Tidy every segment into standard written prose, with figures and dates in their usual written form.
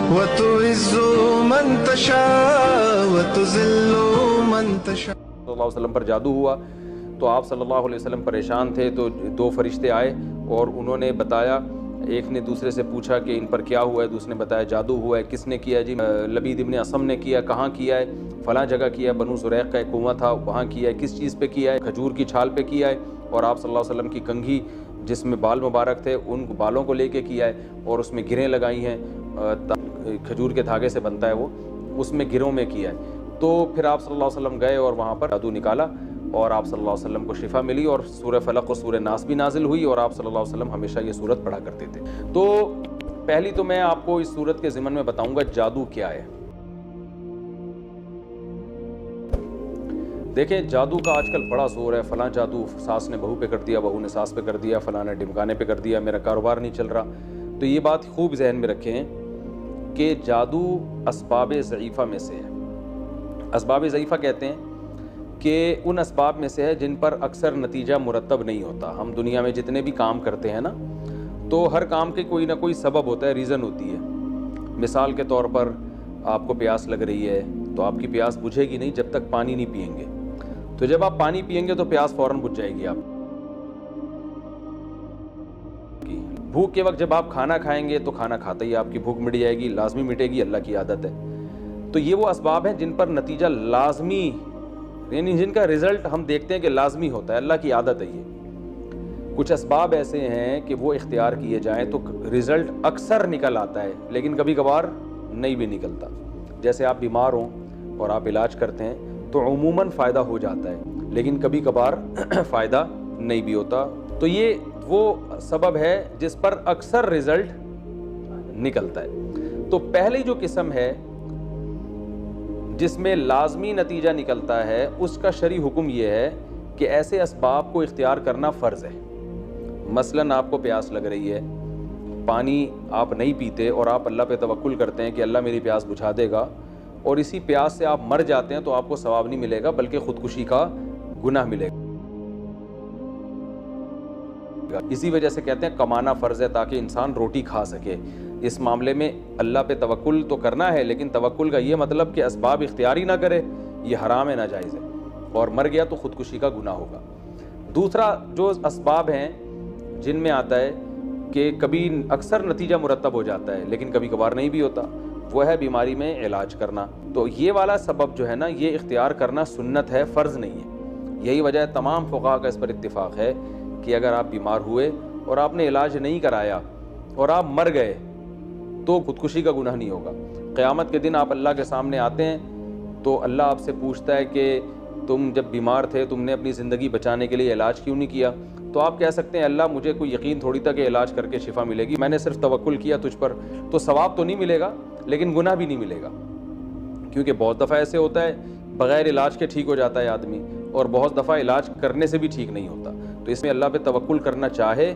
वतुइज़्ज़ु मन तशा वतुज़िल्लु मन तशा। सल्लल्लाहु अलैहि वसल्लम पर जादू हुआ तो आप सल्लल्लाहु अलैहि वसल्लम परेशान थे, तो दो फरिश्ते आए और उन्होंने बताया, एक ने दूसरे से पूछा कि इन पर क्या हुआ है, दूसरे ने बताया जादू हुआ है। किसने किया जी? लबीद इब्न असम ने किया। कहाँ किया है? फ़लाँ जगह किया है, बनु ज़ुरैक़ का एक कुआं था वहाँ किया है। किस चीज़ पे किया है? खजूर की छाल पे किया है। और आप सल्लल्लाहु अलैहि वसल्लम की कंघी जिसमें बाल मुबारक थे उन बालों को लेके किया है और उसमें गिरें लगाई हैं, खजूर के धागे से बनता है वो, उसमें गिरों में किया है। तो फिर आप सल्लल्लाहु अलैहि वसल्लम गए और वहाँ पर जादू निकाला और आप सल्लल्लाहु अलैहि वसल्लम को शिफा मिली और सूरह फलक और सूरह नास भी नाजिल हुई और आप सल्लल्लाहु अलैहि वसल्लम हमेशा ये सूरत पढ़ा करते थे। तो पहली तो मैं आपको इस सूरत के ज़िमन में बताऊंगा जादू क्या है। देखें, जादू का आजकल बड़ा जोर है। फ़लाँ जादू सास ने बहू पे कर दिया, बहू ने सास पे कर दिया, फ़लाँ ने ढिमकाने पे कर दिया, मेरा कारोबार नहीं चल रहा। तो ये बात खूब जहन में रखें कि जादू असबाब ज़ईफ़ा में से है। असबाब ज़ईफ़ा कहते हैं कि उन असबाब में से है जिन पर अक्सर नतीजा मुरतब नहीं होता। हम दुनिया में जितने भी काम करते हैं ना, तो हर काम के कोई ना कोई सबब होता है, रीज़न होती है। मिसाल के तौर पर आपको प्यास लग रही है तो आपकी प्यास बुझेगी नहीं जब तक पानी नहीं पिएंगे। तो जब आप पानी पिएंगे तो प्यास फ़ौरन बुझ जाएगी आप। भूख के वक्त जब आप खाना खाएंगे तो खाना खाते ही आपकी भूख मिट जाएगी, लाजमी मिटेगी, अल्लाह की आदत है। तो ये वो असबाब हैं जिन पर नतीजा लाजमी, यानी जिनका रिज़ल्ट हम देखते हैं कि लाजमी होता है, अल्लाह की आदत है। ये कुछ असबाब ऐसे हैं कि वो इख्तियार किए जाएं तो रिज़ल्ट अक्सर निकल आता है, लेकिन कभी कभार नहीं भी निकलता। जैसे आप बीमार हों और आप इलाज करते हैं तो उमूमन फ़ायदा हो जाता है, लेकिन कभी कभार फ़ायदा नहीं भी होता। तो ये वो सबब है जिस पर अक्सर रिज़ल्ट निकलता है। तो पहली जो किस्म है जिसमें लाजमी नतीजा निकलता है, उसका शरई हुक्म यह है कि ऐसे असबाब को इख्तियार करना फ़र्ज़ है। मसलन आपको प्यास लग रही है, पानी आप नहीं पीते और आप अल्लाह पे तवक्कुल करते हैं कि अल्लाह मेरी प्यास बुझा देगा, और इसी प्यास से आप मर जाते हैं तो आपको सवाब नहीं मिलेगा बल्कि खुदकुशी का गुनाह मिलेगा। इसी वजह से कहते हैं कमाना फ़र्ज़ है ताकि इंसान रोटी खा सके। इस मामले में अल्लाह पे तवक्कुल तो करना है, लेकिन तवक्कुल का ये मतलब कि असबाब इख्तियारी ना करे, ये हराम है, नाजायज़ है, और मर गया तो खुदकुशी का गुनाह होगा। दूसरा जो असबाब हैं जिनमें आता है कि कभी अक्सर नतीजा मुरतब हो जाता है लेकिन कभी कभार नहीं भी होता, वो है बीमारी में इलाज करना। तो ये वाला सबब जो है ना, ये इख्तियार करना सुन्नत है, फ़र्ज़ नहीं है। यही वजह है तमाम फ़ुक़हा का इस पर इत्तिफ़ाक़ है कि अगर आप बीमार हुए और आपने इलाज नहीं कराया और आप मर गए तो खुदकुशी का गुनाह नहीं होगा। क़यामत के दिन आप अल्लाह के सामने आते हैं तो अल्लाह आपसे पूछता है कि तुम जब बीमार थे तुमने अपनी ज़िंदगी बचाने के लिए इलाज क्यों नहीं किया? तो आप कह सकते हैं अल्लाह मुझे कोई यकीन थोड़ी था कि इलाज करके शिफा मिलेगी, मैंने सिर्फ तवक्कुल किया तुझ पर। तो सवाब तो नहीं मिलेगा लेकिन गुनाह भी नहीं मिलेगा, क्योंकि बहुत दफ़ा ऐसे होता है बग़ैर इलाज के ठीक हो जाता है आदमी, और बहुत दफ़ा इलाज करने से भी ठीक नहीं होता। तो इसमें अल्लाह पे तवक्कुल करना चाहे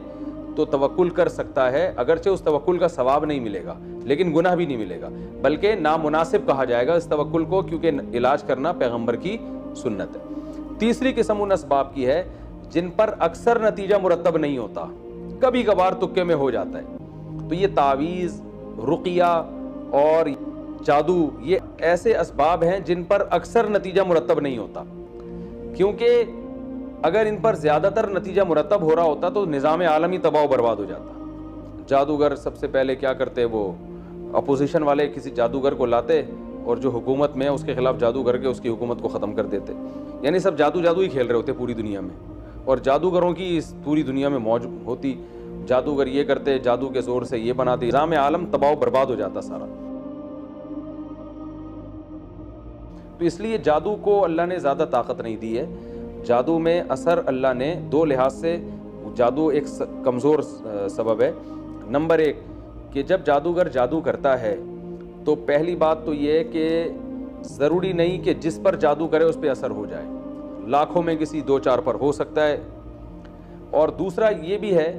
तो तवक्कुल कर सकता है, अगरचे उस तवक्कुल का सवाब नहीं मिलेगा लेकिन गुनाह भी नहीं मिलेगा, बल्कि नामुनासिब कहा जाएगा इस तवक्कुल को, क्योंकि इलाज करना पैगम्बर की सुन्नत है। तीसरी किस्म उन असबाब की है जिन पर अक्सर नतीजा मुरतब नहीं होता, कभी कभार तुक्के में हो जाता है। तो ये तावीज़, रुक़िया और जादू, ये ऐसे असबाब हैं जिन पर अक्सर नतीजा मुरतब नहीं होता, क्योंकि अगर इन पर ज़्यादातर नतीजा मुरतब हो रहा होता तो निज़ाम आलमी तबाह बर्बाद हो जाता। जादूगर सबसे पहले क्या करते, वो अपोजिशन वाले किसी जादूगर को लाते और जो हुकूमत में है उसके खिलाफ जादू करके उसकी हुकूमत को ख़त्म कर देते। यानी सब जादू ही खेल रहे होते पूरी दुनिया में, और जादूगरों की इस पूरी दुनिया में मौज होती। जादूगर ये करते, जादू के ज़ोर से ये बनाते, निज़ाम आलम तबाह बर्बाद हो जाता सारा। तो इसलिए जादू को अल्लाह ने ज़्यादा ताकत नहीं दी है। जादू में असर अल्लाह ने दो लिहाज से, जादू एक कमज़ोर सबब है। नंबर एक कि जब जादूगर जादू करता है तो पहली बात तो ये है कि ज़रूरी नहीं कि जिस पर जादू करे उस पर असर हो जाए, लाखों में किसी दो चार पर हो सकता है। और दूसरा ये भी है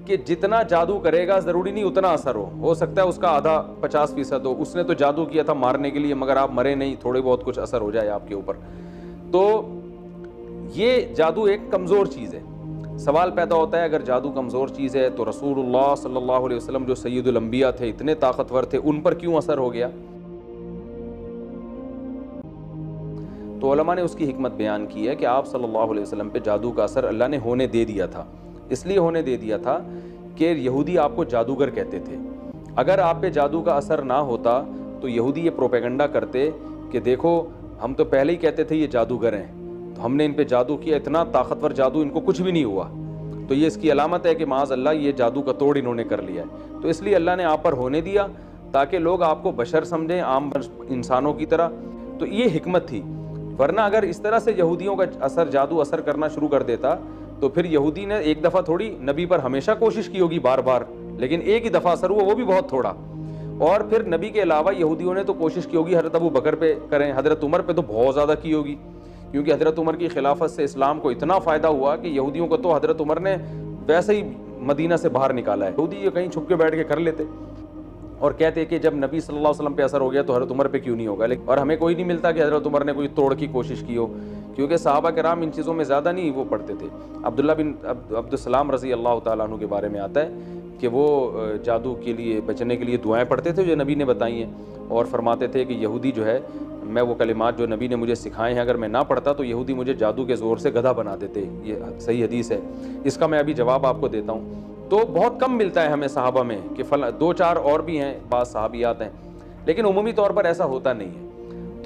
कि जितना जादू करेगा ज़रूरी नहीं उतना असर हो सकता है उसका आधा 50% हो। उसने तो जादू किया था मारने के लिए, मगर आप मरे नहीं, थोड़े बहुत कुछ असर हो जाए आपके ऊपर। तो ये जादू एक कमज़ोर चीज़ है। सवाल पैदा होता है, अगर जादू कमज़ोर चीज़ है तो रसूलुल्लाह सल्लल्लाहु अलैहि वसल्लम जो सैयदुल अंबिया थे, इतने ताकतवर थे, उन पर क्यों असर हो गया? तो उलमा ने उसकी हिकमत बयान की है कि आप सल्लल्लाहु अलैहि वसल्लम पे जादू का असर अल्लाह ने होने दे दिया था। इसलिए होने दे दिया था कि यहूदी आपको जादूगर कहते थे। अगर आप पे जादू का असर ना होता तो यहूदी ये प्रोपेगेंडा करते कि देखो हम तो पहले ही कहते थे ये जादूगर हैं, तो हमने इन पे जादू किया, इतना ताकतवर जादू, इनको कुछ भी नहीं हुआ, तो ये इसकी अलामत है कि माज़ अल्लाह ये जादू का तोड़ इन्होंने कर लिया है। तो इसलिए अल्लाह ने आप पर होने दिया ताकि लोग आपको बशर समझें, आम इंसानों की तरह। तो ये हिकमत थी। वरना अगर इस तरह से यहूदियों का असर, जादू असर करना शुरू कर देता तो फिर यहूदी ने एक दफ़ा थोड़ी, नबी पर हमेशा कोशिश की होगी बार बार, लेकिन एक ही दफ़ा असर हुआ, वो भी बहुत थोड़ा। और फिर नबी के अलावा यहूदियों ने तो कोशिश की होगी हज़रत अबू बकर पे करें, हज़रत उमर पे तो बहुत ज़्यादा की होगी, क्योंकि हज़रत उमर की खिलाफत से इस्लाम को इतना फ़ायदा हुआ कि यहूदियों को तो हज़रत उमर ने वैसे ही मदीना से बाहर निकाला है। यहूदी ये कहीं छुप के बैठ के कर लेते और कहते कि जब नबी सल्लल्लाहु अलैहि वसल्लम पे असर हो गया तो हज़रत उमर पे क्यों नहीं होगा। लेकिन और हमें कोई नहीं मिलता कि हज़रत उमर ने कोई तोड़ की कोशिश की हो, क्योंकि सहाबा किराम इन चीज़ों में ज़्यादा नहीं वो पढ़ते थे। अब्दुल्ला बिन अब्दुस्सलाम रज़ी अल्लाह तआला अन्हु के बारे में आता है कि वो जादू के लिए बचने के लिए दुआएं पढ़ते थे जो नबी ने बताई हैं, और फरमाते थे कि यहूदी जो है, मैं वो कलिमात जो नबी ने मुझे सिखाए हैं अगर मैं ना पढ़ता तो यहूदी मुझे जादू के ज़ोर से गधा बना देते। ये सही हदीस है। इसका मैं अभी जवाब आपको देता हूँ। तो बहुत कम मिलता है हमें सहाबा में कि फला 2-4 और भी हैं, बाज़ सहाबियात हैं, लेकिन उमूमी तौर पर ऐसा होता नहीं है।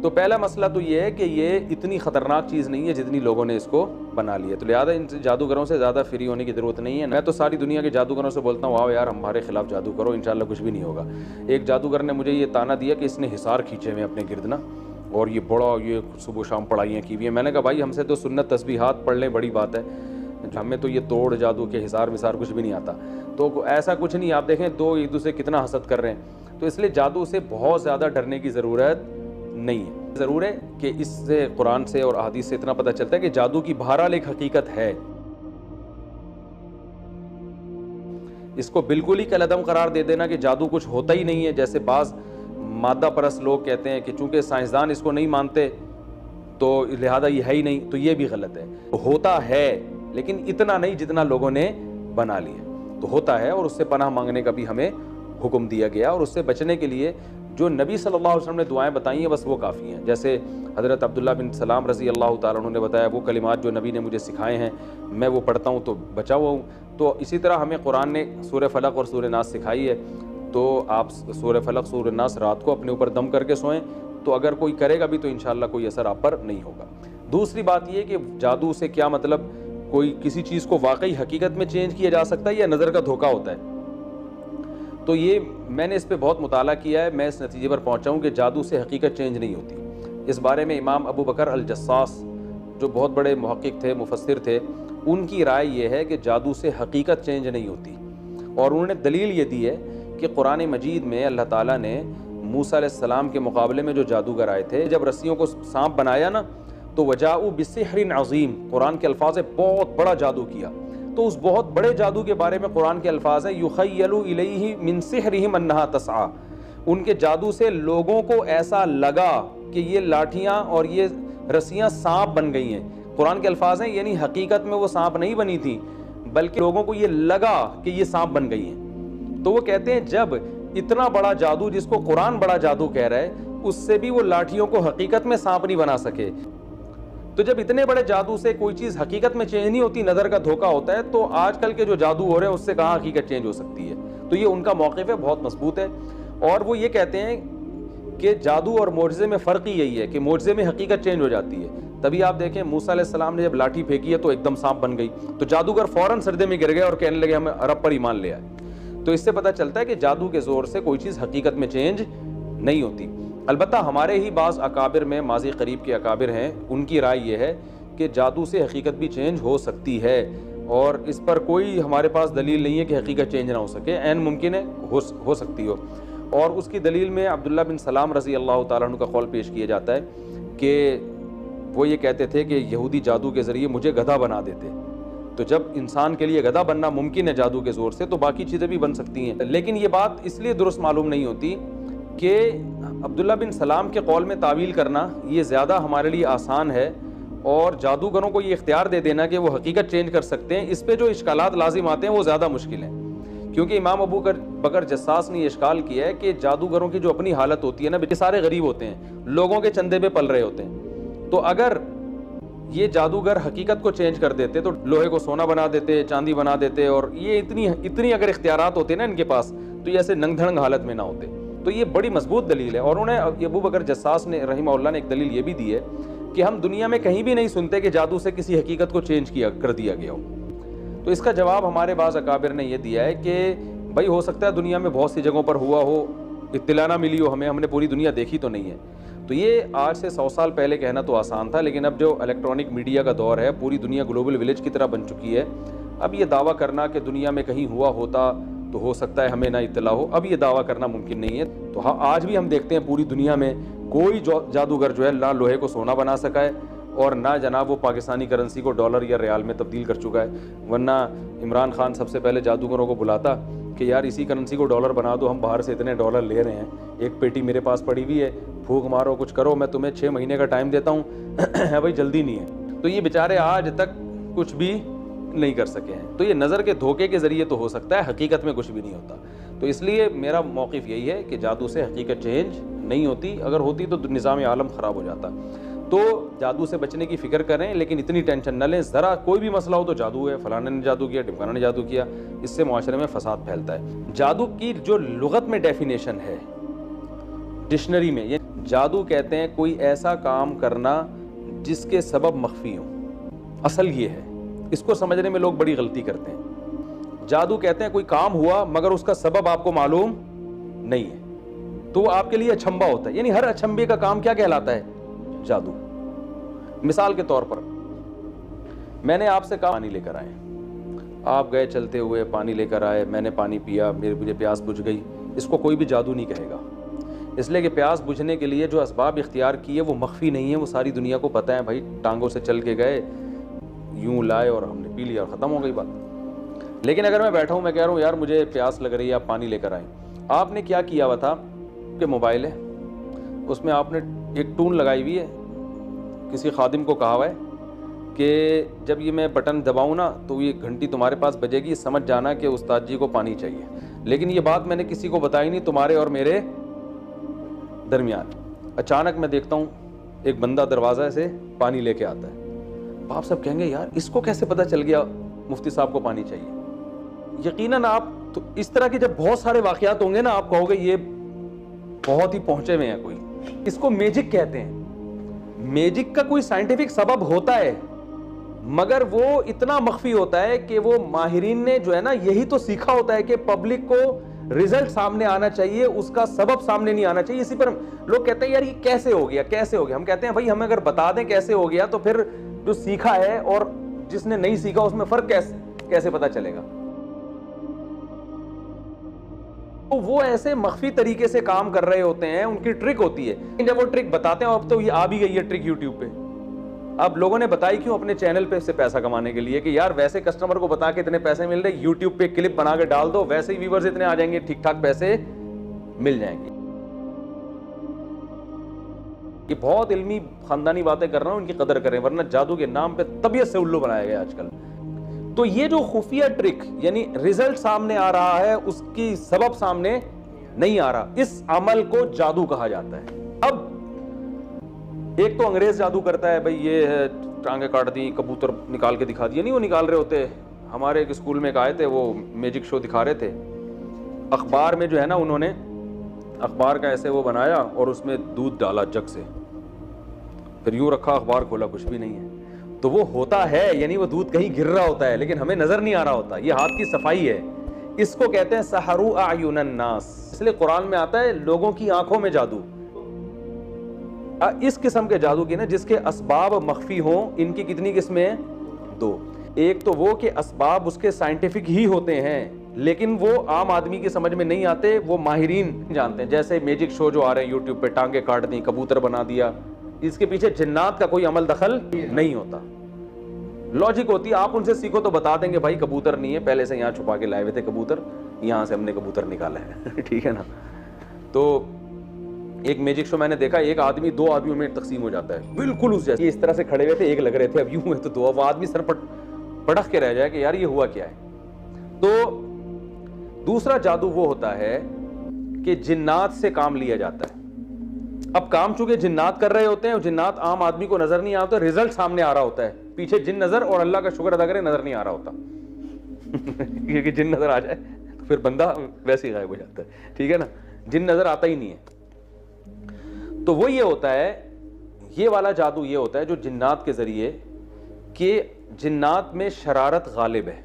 तो पहला मसला तो ये है कि ये इतनी ख़तरनाक चीज़ नहीं है जितनी लोगों ने इसको बना लिया। तो लिहाजा इन जादूगरों से ज़्यादा फ्री होने की ज़रूरत नहीं है। मैं तो सारी दुनिया के जादूगरों से बोलता हूँ, आओ यार हमारे खिलाफ जादू करो, इंशाल्लाह कुछ भी नहीं होगा। एक जादूगर ने मुझे ये ताना दिया कि इसने हिसार खींचे हुए अपने गिरद ना, और ये बड़ा ये सुबह शाम पढ़ाइयाँ की हुई हैं। मैंने कहा भाई हमसे तो सुन्नत तस्बीहात पढ़ लें, बड़ी बात है, हमें तो ये तोड़ जादू के हिसार मिसार कुछ भी नहीं आता। तो ऐसा कुछ नहीं, आप देखें दो एक दूसरे कितना हसद कर रहे हैं। तो इसलिए जादू से बहुत ज़्यादा डरने की ज़रूरत नहीं है। ज़रूर है कि इससे कुरान से और अहादीस से इतना पता चलता है कि जादू की बहरहाल एक हकीकत है। इसको बिल्कुल ही कलअदम करार दे देना कि जादू कुछ होता ही नहीं है, जैसे बाज़ मादा परस्त लोग कहते हैं कि चूंकि साइंसदान इसको नहीं मानते तो लिहाजा ये है ही नहीं, तो ये भी गलत है। तो होता है लेकिन इतना नहीं जितना लोगों ने बना लिया। तो होता है और उससे पनाह मांगने का भी हमें हुक्म दिया गया, और उससे बचने के लिए जो नबी सल्लल्लाहु अलैहि वसल्लम ने दुआएं बताई हैं बस वो काफ़ी हैं। जैसे हज़रत अब्दुल्ला बिन सलाम रज़ी अल्लाह तआला अन्हु ने बताया, वो कलिमात जो नबी ने मुझे सिखाए हैं मैं वो पढ़ता हूँ तो बचा हुआ हूँ। तो इसी तरह हमें कुरान ने सूरह फलक और सूरह नास सिखाई है, तो आप सूरह फलक सूरह नास रात को अपने ऊपर दम करके सोएं, तो अगर कोई करेगा भी तो इंशाअल्लाह कोई असर आप पर नहीं होगा। दूसरी बात ये कि जादू से क्या मतलब, कोई किसी चीज़ को वाकई हकीकत में चेंज किया जा सकता है या नज़र का धोखा होता है? तो ये मैंने इस पे बहुत मुताला किया है, मैं इस नतीजे पर पहुंचा हूँ कि जादू से हकीकत चेंज नहीं होती। इस बारे में इमाम अबू बकर अल जस्सास जो बहुत बड़े मुहक्किक थे, मुफस्सिर थे, उनकी राय ये है कि जादू से हकीकत चेंज नहीं होती, और उन्होंने दलील ये दी है कि कुरान मजीद में अल्लाह ताला ने मूसा अलैहिस्सलाम के मुकाबले में जो जादूगर आए थे, जब रस्सियों को सांप बनाया ना तो वजाऊ बिसिहरिन अज़ीम, कुरान के अल्फाज है बहुत बड़ा जादू किया। तो उस बहुत बड़े जादू के बारे में कुरान के अल्फाज हैं युखय्यलु इलैहि मिन सिहरिहिम अन्नहा तसआ, उनके जादू से लोगों को ऐसा लगा कि ये लाठियाँ और ये रस्सियाँ सांप बन गई हैं। कुरान के अल्फाज हैं, यानी हकीकत में वो सांप नहीं बनी थी, बल्कि लोगों को ये लगा कि ये सांप बन गई हैं। तो वो कहते हैं जब इतना बड़ा जादू, जिसको कुरान बड़ा जादू कह रहा है, उससे भी वो लाठियों को हकीकत में सांप नहीं बना सके। तो जब इतने बड़े जादू से कोई चीज़ हकीकत में चेंज नहीं होती, नज़र का धोखा होता है, तो आजकल के जो जादू हो रहे हैं उससे कहाँ हकीकत चेंज हो सकती है? तो ये उनका मौक़िफ़ है, बहुत मजबूत है। और वो ये कहते हैं कि जादू और मोजज़े में फ़र्क ही यही है कि मोजज़े में हकीकत चेंज हो जाती है। तभी आप देखें मूसा अलैहिस्सलाम ने जब लाठी फेंकी है तो एकदम सांप बन गई, तो जादूगर फ़ौरन सजदे में गिर गए और कहने लगे हमें रब पर ईमान ले आए। तो इससे पता चलता है कि जादू के ज़ोर से कोई चीज़ हकीकत में चेंज नहीं होती। अलबत्ता हमारे ही बाज़ अकाबिर में, माजी करीब के अकाबिर हैं, उनकी राय ये है कि जादू से हकीकत भी चेंज हो सकती है, और इस पर कोई हमारे पास दलील नहीं है कि हकीकत चेंज ना हो सके, ऐन मुमकिन है हो सकती हो। और उसकी दलील में अब्दुल्ला बिन सलाम रज़ी अल्लाह तआला अन्हु का कौल पेश किया जाता है कि वो ये कहते थे कि यहूदी जादू के ज़रिए मुझे गधा बना देते। तो जब इंसान के लिए गधा बनना मुमकिन है जादू के ज़ोर से, तो बाकी चीज़ें भी बन सकती हैं। लेकिन ये बात इसलिए दुरुस्त मालूम नहीं होती कि अब्दुल्ला बिन सलाम के कौल में तावील करना ये ज़्यादा हमारे लिए आसान है, और जादूगरों को ये इख्तियार दे देना कि वो हकीकत चेंज कर सकते हैं, इस पे जो इश्कालात लाजिम आते हैं वो ज़्यादा मुश्किल हैं। क्योंकि इमाम अबू बकर जस्सास ने ये इश्काल किया है कि जादूगरों की जो अपनी हालत होती है ना, बेचारे सारे गरीब होते हैं, लोगों के चंदे पे पल रहे होते हैं। तो अगर ये जादूगर हकीकत को चेंज कर देते तो लोहे को सोना बना देते, चांदी बना देते, और ये इतनी अगर इख्तियारात होते ना इनके पास तो ये ऐसे नंग धड़ंग हालत में ना होते। तो ये बड़ी मजबूत दलील है। और उन्हें अबू बकर जस्सास ने रहिमहुल्लाह ने एक दलील ये भी दी है कि हम दुनिया में कहीं भी नहीं सुनते कि जादू से किसी हकीकत को चेंज कर दिया गया हो। तो इसका जवाब हमारे बाज़ अकाबिर ने यह दिया है कि भाई हो सकता है दुनिया में बहुत सी जगहों पर हुआ हो, इत्तिला ना मिली हो हमें, हमने पूरी दुनिया देखी तो नहीं है। तो ये आज से 100 साल पहले कहना तो आसान था, लेकिन अब जो इलेक्ट्रॉनिक मीडिया का दौर है, पूरी दुनिया ग्लोबल विलेज की तरह बन चुकी है। अब ये दावा करना कि दुनिया में कहीं हुआ होता तो हो सकता है हमें ना इत्तला हो, अब ये दावा करना मुमकिन नहीं है। तो हाँ, आज भी हम देखते हैं पूरी दुनिया में कोई जादूगर जो है ना लोहे को सोना बना सका है और ना जनाब वो पाकिस्तानी करेंसी को डॉलर या रियाल में तब्दील कर चुका है। वरना इमरान खान सबसे पहले जादूगरों को बुलाता कि यार इसी करेंसी को डॉलर बना दो, हम बाहर से इतने डॉलर ले रहे हैं, एक पेटी मेरे पास पड़ी हुई है, फूंक मारो कुछ करो, मैं तुम्हें 6 महीने का टाइम देता हूँ भाई जल्दी नहीं है। तो ये बेचारे आज तक कुछ भी नहीं कर सके हैं। तो ये नज़र के धोखे के ज़रिए तो हो सकता है, हकीकत में कुछ भी नहीं होता। तो इसलिए मेरा मौक़िफ़ यही है कि जादू से हकीकत चेंज नहीं होती, अगर होती तो निज़ाम आलम ख़राब हो जाता। तो जादू से बचने की फ़िक्र करें, लेकिन इतनी टेंशन न लें। ज़रा कोई भी मसला हो तो जादू है, फ़लाने ने जादू किया, ढिमकाना ने जादू किया, इससे माशरे में फ़साद फैलता है। जादू की जो लुग़त में डेफिनेशन है डिक्शनरी में, ये जादू कहते हैं कोई ऐसा काम करना जिसके सबब मख्फी हो। असल ये है, इसको समझने में लोग बड़ी गलती करते हैं। जादू कहते हैं कोई काम हुआ मगर उसका सबब आपको मालूम नहीं है, तो वो आपके लिए अचंभा होता है। यानी हर अचंभे का काम क्या कहलाता है? जादू। मिसाल के तौर पर मैंने आपसे कहा पानी लेकर आए, आप गए चलते हुए, पानी लेकर आए, मैंने पानी पिया, मुझे प्यास बुझ गई। इसको कोई भी जादू नहीं कहेगा, इसलिए कि प्यास बुझने के लिए जो असबाब इख्तियार किए वो मख्फी नहीं है, वो सारी दुनिया को पता है। भाई टांगों से चल के गए, यूं लाए और हमने पी लिया और ख़त्म हो गई बात। लेकिन अगर मैं बैठा हूँ, मैं कह रहा हूँ यार मुझे प्यास लग रही है, आप पानी लेकर आए। आपने क्या किया हुआ था कि मोबाइल है, उसमें आपने एक टून लगाई हुई है, किसी खादिम को कहा हुआ है कि जब ये मैं बटन दबाऊँ ना तो ये घंटी तुम्हारे पास बजेगी, समझ जाना कि उस्ताद जी को पानी चाहिए। लेकिन ये बात मैंने किसी को बताई नहीं, तुम्हारे और मेरे दरमियान। अचानक मैं देखता हूँ एक बंदा दरवाज़ा से पानी लेके आता है। आप सब कहेंगे यार इसको कैसे पता चल गया मुफ्ती साहब को पानी चाहिए। यकीनन आप तो इस तरह के जब बहुत सारे वाक़यात होंगे ना, आप कहोगे ये बहुत ही पहुंचे हुए हैं कोई। इसको मैजिक कहते हैं। मैजिक का कोई साइंटिफिक सबब होता है, मगर वो इतना मख्फी होता है कि वो माहिरीन ने जो है ना यही तो सीखा होता है कि पब्लिक को रिजल्ट सामने आना चाहिए, उसका सबब सामने नहीं आना चाहिए। इसी पर लोग कहते हैं यार ये कैसे हो गया, कैसे हो गया। हम कहते हैं भाई हमें अगर बता दें कैसे हो गया तो फिर जो सीखा है और जिसने नहीं सीखा उसमें फर्क कैसे पता चलेगा। तो वो ऐसे मख्फी तरीके से काम कर रहे होते हैं, उनकी ट्रिक होती है। जब वो ट्रिक बताते हैं, अब तो ये आ भी गई है ट्रिक यूट्यूब पे। अब लोगों ने बताई क्यों? अपने चैनल पे से पैसा कमाने के लिए कि यार वैसे कस्टमर को बता के इतने पैसे मिल रहे, यूट्यूब पे क्लिप बना के डाल दो, वैसे ही व्यूवर्स इतने आ जाएंगे, ठीक ठाक पैसे मिल जाएंगे। ये बहुत इल्मी खानदानी बातें कर रहा हूं, इनकी कदर करें, वरना जादू के नाम पे तबीयत से उल्लू बनाया गया आजकल। तो ये जो खुफिया ट्रिक यानी रिजल्ट सामने आ रहा है, उसकी सबब सामने नहीं आ रहा, इस अमल को जादू कहा जाता है। अब एक तो अंग्रेज जादू करता है, भाई ये है टांगे काट दी, कबूतर निकाल के दिखा दिया। नहीं वो निकाल रहे होते। हमारे एक स्कूल में एक आए थे, वो मैजिक शो दिखा रहे थे। अखबार में जो है ना, उन्होंने अखबार का ऐसे वो बनाया और उसमें दूध डाला जग से, फिर यूं रखा, अखबार खोला, कुछ भी नहीं है। तो वो होता है, यानी वो दूध कहीं गिर रहा होता है लेकिन हमें नजर नहीं आ रहा होता। ये हाथ की सफाई है। इसको कहते हैं सहरू आयुनन नास। इसलिए कुरान में आता है लोगों की आंखों में जादू। इस किस्म के जादू की ना जिसके असबाब मख्फी हों, इनकी कितनी किस्में हैं? 2। एक तो वो कि असबाब उसके साइंटिफिक ही होते हैं लेकिन वो आम आदमी की समझ में नहीं आते, वो माहिरीन जानते हैं। जैसे मैजिक शो जो आ रहे हैं यूट्यूब पे, टांगे काट दी, कबूतर बना दिया, इसके पीछे जिन्नात का कोई अमल दखल नहीं होता। लॉजिक होती है, आप उनसे सीखो तो बता देंगे भाई कबूतर नहीं है, पहले से यहाँ छुपा के लाए हुए थे कबूतर, यहाँ से हमने कबूतर निकाला है ठीक है ना। तो एक मैजिक शो मैंने देखा, एक आदमी दो आदमियों में तकसीम हो जाता है, बिल्कुल उस जैसे। इस तरह से खड़े हुए थे, एक लग रहे थे, अब यूं है तो दो, वो आदमी सर पटक के रह जाए कि यार ये हुआ क्या है। तो दूसरा जादू वो होता है कि जिन्नात से काम लिया जाता है। अब काम चूंकि जिन्नात कर रहे होते हैं और जिन्नात आम आदमी को नजर नहीं आता, रिजल्ट सामने आ रहा होता है, पीछे जिन नजर और अल्लाह का शुक्र अदा करे नजर नहीं आ रहा होता क्योंकि जिन नजर आ जाए तो फिर बंदा वैसे ही गायब हो जाता है, ठीक है ना, जिन नजर आता ही नहीं है। तो वो ये होता है, ये वाला जादू ये होता है जो जिन्नात के जरिए, कि जिन्नात में शरारत गालिब है,